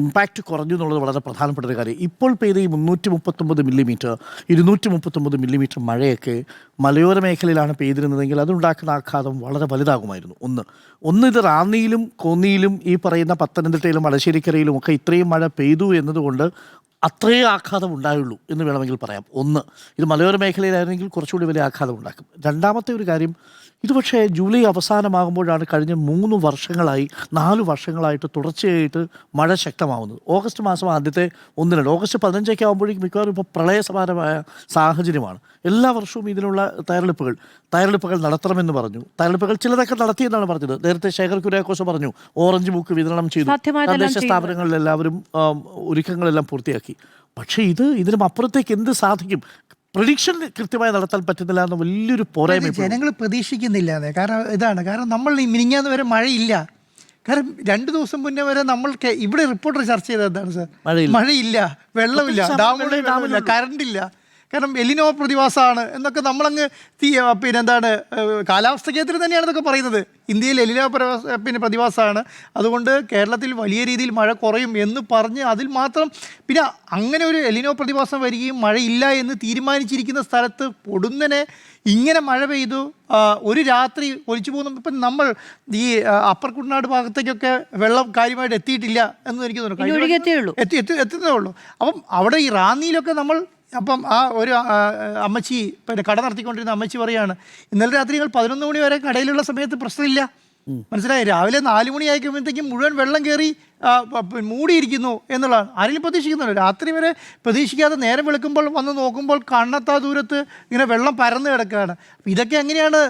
Impact കുറഞ്ഞു എന്നുള്ളത് വളരെ പ്രധാനപ്പെട്ട ഒരു കാര്യം. ഇപ്പോൾ പെയ്ത ഈ 339 മില്ലിമീറ്റർ 239 മില്ലിമീറ്റർ മഴയൊക്കെ മലയോര മേഖലയിലാണ് പെയ്തിരുന്നതെങ്കിൽ അതുണ്ടാക്കുന്ന ആഘാതം വളരെ വലുതാകുമായിരുന്നു. ഒന്ന് ഇത് റാന്നിയിലും കോന്നിയിലും ഈ പറയുന്ന പത്തനംതിട്ടയിലും മലശ്ശേരിക്കരയിലും ഒക്കെ ഇത്രയും മഴ പെയ്തു എന്നതുകൊണ്ട് അത്രയും ആഘാതം ഉണ്ടായുള്ളൂ എന്ന് വേണമെങ്കിൽ പറയാം. ഇത് മലയോര മേഖലയിലായിരുന്നെങ്കിൽ കുറച്ചുകൂടി വലിയ ആഘാതം ഉണ്ടാക്കും. രണ്ടാമത്തെ ഒരു കാര്യം, ഇത് പക്ഷേ ജൂലൈ അവസാനമാകുമ്പോഴാണ് കഴിഞ്ഞ 4 വർഷങ്ങളായിട്ട് തുടർച്ചയായിട്ട് മഴ ശക്തമാവുന്നത്. ഓഗസ്റ്റ് മാസം ആദ്യത്തെ 1-2 ഓഗസ്റ്റ് 15 ആകുമ്പോഴേക്കും മിക്കവാറും ഇപ്പോൾ പ്രളയസമാനമായ സാഹചര്യമാണ്. എല്ലാ വർഷവും ഇതിനുള്ള തയ്യാറെടുപ്പുകൾ നടത്തണമെന്ന് പറഞ്ഞു. തയ്യാറെടുപ്പുകൾ ചിലതൊക്കെ നടത്തിയെന്നാണ് പറഞ്ഞത്. നേരത്തെ ശേഖർ കുര്യാക്കോസ് പറഞ്ഞു ഓറഞ്ച് ബുക്ക് വിതരണം ചെയ്തു, തദ്ദേശ സ്ഥാപനങ്ങളിൽ എല്ലാവരും ഒരുക്കങ്ങളെല്ലാം പൂർത്തിയാക്കി. പക്ഷേ ഇതിനും അപ്പുറത്തേക്ക് എന്ത് സാധിക്കും? പ്രഡിക്ഷൻ കൃത്യമായി നടത്താൻ പറ്റുന്നില്ല എന്ന വലിയൊരു പോരായ്മ ജനങ്ങൾ പ്രതീക്ഷിക്കുന്നില്ല. കാരണം നമ്മൾ മിനിഞ്ഞാന്ന് വരെ മഴയില്ല. കാരണം 2 ദിവസം മുന്നേ വരെ നമ്മൾക്ക് ഇവിടെ റിപ്പോർട്ടർ ചർച്ച ചെയ്തത് എന്താണ് സാർ? മഴയില്ല, വെള്ളമില്ല, ഡാമില്ല, കറണ്ടില്ല. കാരണം എലിനോ പ്രതിഭാസമാണ് എന്നൊക്കെ നമ്മളങ്ങ് കാലാവസ്ഥ കേന്ദ്രം തന്നെയാണ് ഇതൊക്കെ പറയുന്നത്. ഇന്ത്യയിൽ എലിനോ പ്രതിഭാസമാണ്, അതുകൊണ്ട് കേരളത്തിൽ വലിയ രീതിയിൽ മഴ കുറയും എന്ന് പറഞ്ഞ് അതിൽ മാത്രം പിന്നെ അങ്ങനെ ഒരു എലിനോ പ്രതിഭാസം വരികയും മഴയില്ല എന്ന് തീരുമാനിച്ചിരിക്കുന്ന സ്ഥലത്ത് പൊടുന്നനെ ഇങ്ങനെ മഴ പെയ്തു, ഒരു രാത്രി ഒലിച്ചു പോകുന്നു. ഇപ്പം നമ്മൾ ഈ അപ്പർ കുട്ടനാട് ഭാഗത്തേക്കൊക്കെ വെള്ളം കാര്യമായിട്ട് എത്തിയിട്ടില്ല എന്ന് എനിക്ക് തോന്നുന്നു, എത്തുന്നേ ഉള്ളൂ. അപ്പം അവിടെ ഈ റാന്നിയിലൊക്കെ അപ്പം ആ ഒരു അമ്മച്ചി കട നടത്തിക്കൊണ്ടിരുന്ന അമ്മച്ചി പറയാണ്, ഇന്നലെ രാത്രി ഞങ്ങൾ 11 മണി വരെ കടയിലുള്ള സമയത്ത് പ്രശ്നമില്ല, മനസ്സിലായി, രാവിലെ 4 മണി ആയിക്കുമ്പോഴത്തേക്കും മുഴുവൻ വെള്ളം കയറി മൂടിയിരിക്കുന്നു എന്നുള്ളതാണ്. ആരെങ്കിലും പ്രതീക്ഷിക്കുന്നുള്ളൂ? രാത്രി വരെ പ്രതീക്ഷിക്കാതെ നേരം വെളുക്കുമ്പോൾ വന്ന് നോക്കുമ്പോൾ കണ്ണെത്താ ദൂരത്ത് ഇങ്ങനെ വെള്ളം പരന്ന് കിടക്കുകയാണ്. ഇതൊക്കെ എങ്ങനെയാണ്?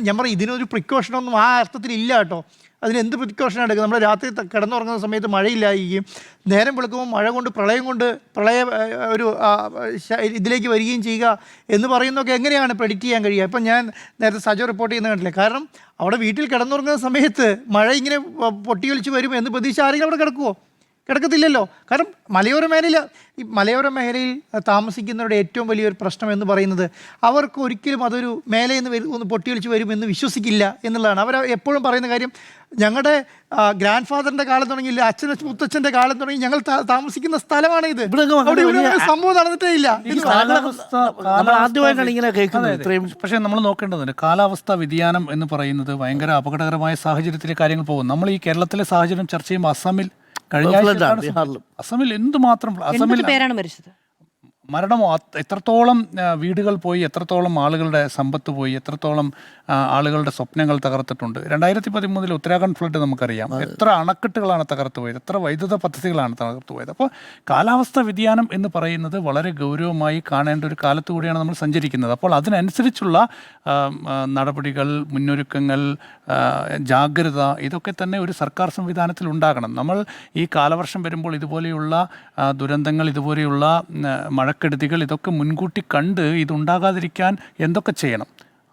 ഞാൻ പറയും ഇതിനൊരു പ്രിക്കോഷനൊന്നും ആ അർത്ഥത്തിൽ ഇല്ല കേട്ടോ. അതിനെന്ത് പ്രിക്കോഷനാണ് എടുക്കുക? നമ്മൾ രാത്രി കിടന്നുറങ്ങുന്ന സമയത്ത് മഴയില്ലായിരിക്കും, നേരം വെളുക്കുമ്പോൾ മഴ കൊണ്ട് പ്രളയ ഒരു ഇതിലേക്ക് വരികയും ചെയ്യുക എന്ന് പറയുന്നതൊക്കെ എങ്ങനെയാണ് പ്രെഡിക്റ്റ് ചെയ്യാൻ കഴിയുക? ഇപ്പം ഞാൻ നേരത്തെ സജോ റിപ്പോർട്ട് ചെയ്യുന്ന കണ്ടില്ലേ, കാരണം അവിടെ വീട്ടിൽ കിടന്നുറങ്ങുന്ന സമയത്ത് മഴ ഇങ്ങനെ പൊട്ടിയൊലിച്ച് വരും എന്ന് പ്രതീക്ഷ ആരെങ്കിലും അവിടെ കിടക്കത്തില്ലല്ലോ. കാരണം മലയോര മേഖലയിൽ താമസിക്കുന്നവരുടെ ഏറ്റവും വലിയൊരു പ്രശ്നം എന്ന് പറയുന്നത് അവർക്ക് ഒരിക്കലും അതൊരു മേലയിൽ ഒന്ന് പൊട്ടിയൊലിച്ച് വരുമെന്ന് വിശ്വസിക്കില്ല എന്നുള്ളതാണ്. അവർ എപ്പോഴും പറയുന്ന കാര്യം, ഞങ്ങളുടെ ഗ്രാൻഡ് ഫാദറിൻ്റെ കാലം തുടങ്ങിയില്ല, മുത്തച്ഛൻ്റെ കാലം തുടങ്ങി ഞങ്ങൾ താമസിക്കുന്ന സ്ഥലമാണ് ഇത്, സംഭവം നടന്നിട്ടേ ഇല്ല. പക്ഷേ നമ്മൾ നോക്കേണ്ടതുണ്ട്, കാലാവസ്ഥാ വ്യതിയാനം എന്ന് പറയുന്നത് ഭയങ്കര അപകടകരമായ സാഹചര്യത്തിലെ കാര്യങ്ങൾ പോകും. നമ്മൾ ഈ കേരളത്തിലെ സാഹചര്യം ചർച്ച ചെയ്യുമ്പോൾ അസമിൽ എന്തുമാത്രം പേരാണ് മരിച്ചത്, മരണമോ, എത്രത്തോളം വീടുകൾ പോയി, എത്രത്തോളം ആളുകളുടെ സമ്പത്ത് പോയി, എത്രത്തോളം ആളുകളുടെ സ്വപ്നങ്ങൾ തകർത്തിട്ടുണ്ട്. 2013 ഉത്തരാഖണ്ഡ് ഫ്ലഡ് നമുക്കറിയാം, എത്ര അണക്കെട്ടുകളാണ് തകർത്തു പോയത്, എത്ര വൈദ്യുത പദ്ധതികളാണ് തകർത്തു പോയത്. അപ്പോൾ കാലാവസ്ഥാ വ്യതിയാനം എന്ന് പറയുന്നത് വളരെ ഗൗരവമായി കാണേണ്ട ഒരു കാലത്തു കൂടിയാണ് നമ്മൾ സഞ്ചരിക്കുന്നത്. അപ്പോൾ അതിനനുസരിച്ചുള്ള നടപടികൾ, മുന്നൊരുക്കങ്ങൾ, ജാഗ്രത, ഇതൊക്കെ തന്നെ ഒരു സർക്കാർ സംവിധാനത്തിൽ ഉണ്ടാകണം. നമ്മൾ ഈ കാലവർഷം വരുമ്പോൾ ഇതുപോലെയുള്ള ദുരന്തങ്ങൾ, ഇതുപോലെയുള്ള മഴക്കെടുതികൾ ഇതൊക്കെ മുൻകൂട്ടി കണ്ട് ഇതുണ്ടാകാതിരിക്കാൻ എന്തൊക്കെ ചെയ്യണം?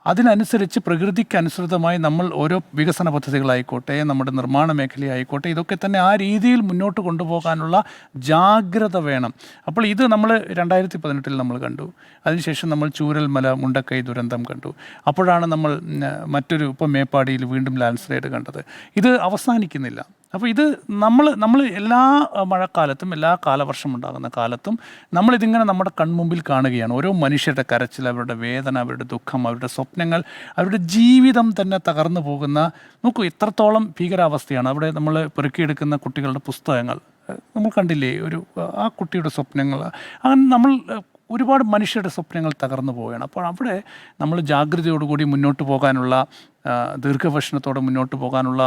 അതിനനുസരിച്ച് പ്രകൃതിക്കനുസൃതമായി നമ്മൾ ഓരോ വികസന പദ്ധതികളായിക്കോട്ടെ, നമ്മുടെ നിർമ്മാണ മേഖലയായിക്കോട്ടെ, ഇതൊക്കെ തന്നെ ആ രീതിയിൽ മുന്നോട്ട് കൊണ്ടുപോകാനുള്ള ജാഗ്രത വേണം. അപ്പോൾ ഇത് നമ്മൾ 2018 നമ്മൾ കണ്ടു. അതിനുശേഷം നമ്മൾ ചൂരൽമല മുണ്ടക്കൈ ദുരന്തം കണ്ടു. അപ്പോഴാണ് നമ്മൾ ഇപ്പോൾ മേപ്പാടിയിൽ വീണ്ടും ലാൻഡ് സ്ലൈഡ് കണ്ടത്. ഇത് അവസാനിക്കുന്നില്ല. അപ്പോൾ ഇത് നമ്മൾ എല്ലാ മഴക്കാലത്തും, എല്ലാ കാലവർഷം ഉണ്ടാകുന്ന കാലത്തും നമ്മളിതിങ്ങനെ നമ്മുടെ കൺമുമ്പിൽ കാണുകയാണ്. ഓരോ മനുഷ്യരുടെ കരച്ചിൽ, അവരുടെ വേദന, അവരുടെ ദുഃഖം, അവരുടെ സ്വപ്നങ്ങൾ, അവരുടെ ജീവിതം തന്നെ തകർന്നു പോകുന്ന, നോക്കൂ എത്രത്തോളം ഭീകരാവസ്ഥയാണ്. അവിടെ നമ്മൾ പെറുക്കിയെടുക്കുന്ന കുട്ടികളുടെ പുസ്തകങ്ങൾ നമ്മൾ കണ്ടില്ലേ, ആ കുട്ടിയുടെ സ്വപ്നങ്ങൾ, അങ്ങനെ നമ്മൾ ഒരുപാട് മനുഷ്യരുടെ സ്വപ്നങ്ങൾ തകർന്നു പോവുകയാണ്. അപ്പോൾ അവിടെ നമ്മൾ ജാഗ്രതയോടുകൂടി മുന്നോട്ട് പോകാനുള്ള, ദീർഘവീക്ഷണത്തോടെ മുന്നോട്ട് പോകാനുള്ള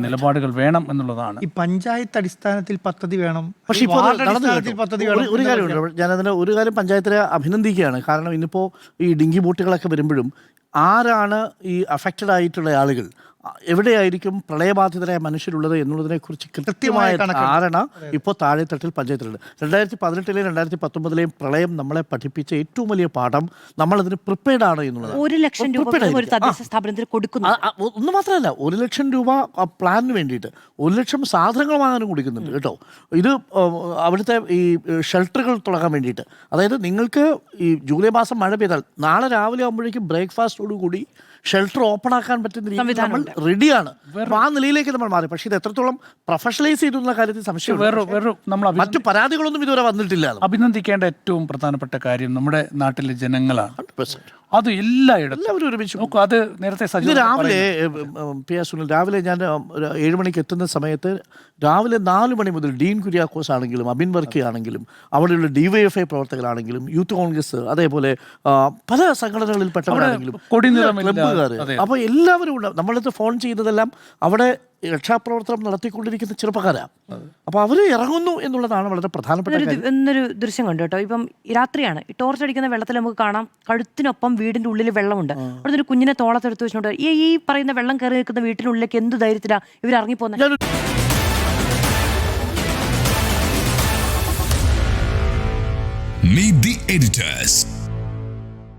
നിലപാടുകൾ വേണം എന്നുള്ളതാണ്. ഈ പഞ്ചായത്ത് അടിസ്ഥാനത്തിൽ പദ്ധതി വേണം. പക്ഷേ ഇപ്പോൾ ഒരു കാര്യമുണ്ട്, ഞാനതിന് ഒരു കാര്യം പഞ്ചായത്തിനെ അഭിനന്ദിക്കുകയാണ്. കാരണം ഇന്നിപ്പോൾ ഈ ഡിങ്കി ബോട്ടുകളൊക്കെ വരുമ്പോഴും ആരാണ് ഈ അഫക്റ്റഡ് ആയിട്ടുള്ള ആളുകൾ, എവിടെയായിരിക്കും പ്രളയബാധിതരായ മനുഷ്യരുള്ളത് എന്നുള്ളതിനെക്കുറിച്ച് കൃത്യമായ ധാരണ ഇപ്പോൾ താഴെത്തട്ടിൽ പഞ്ചായത്തിലുണ്ട്. 2018 2019 പ്രളയം നമ്മളെ പഠിപ്പിച്ച ഏറ്റവും വലിയ പാഠം നമ്മളതിന് പ്രിപ്പയർഡ് ആണ് എന്നുള്ളത്. 1 ലക്ഷം രൂപ ഒരു തദ്ദേശ സ്ഥാപനത്തിന് കൊടുക്കുന്നു. ഒന്ന് മാത്രമല്ല, 1 ലക്ഷം രൂപ പ്ലാനിന് വേണ്ടിയിട്ട് 1 ലക്ഷം സാധനങ്ങൾ വാങ്ങാനും കൊടുക്കുന്നുണ്ട് കേട്ടോ. ഇത് അവിടുത്തെ ഈ ഷെൽട്ടറുകൾ തുടങ്ങാൻ വേണ്ടിയിട്ട്. അതായത് നിങ്ങൾക്ക് ഈ ജൂലൈ മാസം മഴ പെയ്താൽ നാളെ രാവിലെ ആകുമ്പോഴേക്കും ബ്രേക്ക്ഫാസ്റ്റോടുകൂടി ഷെൽട്ടർ ഓപ്പൺ ആക്കാൻ പറ്റുന്ന രീതിയിൽ നമ്മൾ റെഡിയാണ്. അപ്പോൾ ആ നിലയിലേക്ക് നമ്മൾ മാറി. പക്ഷേ ഇത് എത്രത്തോളം പ്രൊഫഷണലൈസ് ചെയ്തിരുന്ന കാര്യത്തിൽ സംശയം. വേറെ നമ്മൾ മറ്റു പരാതികളൊന്നും ഇതുവരെ വന്നിട്ടില്ല. അഭിനന്ദിക്കേണ്ട ഏറ്റവും പ്രധാനപ്പെട്ട കാര്യം നമ്മുടെ നാട്ടിലെ ജനങ്ങളാണ്. 100%. അത് എല്ലായിടത്തും എല്ലാവരും ഒരുമിച്ച് നോക്കൂ. അത് നേരത്തെ ഇത് രാവിലെ പി എസ് സുനിൽ, രാവിലെ ഞാൻ 7 മണിക്ക് എത്തുന്ന സമയത്ത് രാവിലെ 4 മണി മുതൽ ഡീൻ കുര്യാക്കോസ് ആണെങ്കിലും അബിൻ വർക്കി ആണെങ്കിലും അവിടെയുള്ള DYFI പ്രവർത്തകരാണെങ്കിലും യൂത്ത് കോൺഗ്രസ്, അതേപോലെ പല സംഘടനകളിൽ പെട്ടവരാണെങ്കിലും ക്ലബ്ബുകാർ, അപ്പോൾ എല്ലാവരും ഉണ്ട്. നമ്മളിത് ഫോൺ ചെയ്യുന്നതെല്ലാം അവിടെ രക്ഷാപ്രവർത്തനം നടത്തിക്കൊണ്ടിരിക്കുന്ന ചെറുപ്പക്കാരാണ്. അപ്പോൾ അവർ ഇറങ്ങുന്നു എന്നുള്ളതാണ് വളരെ പ്രധാനപ്പെട്ട കാര്യം. എന്നൊരു ദൃശ്യം കണ്ടു കേട്ടോ. ഇപ്പം രാത്രിയാണ്, ടോർച്ച് അടിക്കുന്ന വെള്ളത്തിൽ നമുക്ക് കാണാം കഴുത്തിനൊപ്പം വീടിന്റെ ഉള്ളിൽ വെള്ളമുണ്ട്. അവിടെ ഒരു കുഞ്ഞിനെ തോളത്തെടുത്ത് വെച്ചിട്ടുണ്ട്. ഈ പറയുന്ന വെള്ളം കയറി നിൽക്കുന്ന വീട്ടിനുള്ളിലേക്ക് എന്ത് ധൈര്യത്തിലാണ് ഇവർ ഇറങ്ങിപ്പോകുന്നത്? Meet the editors.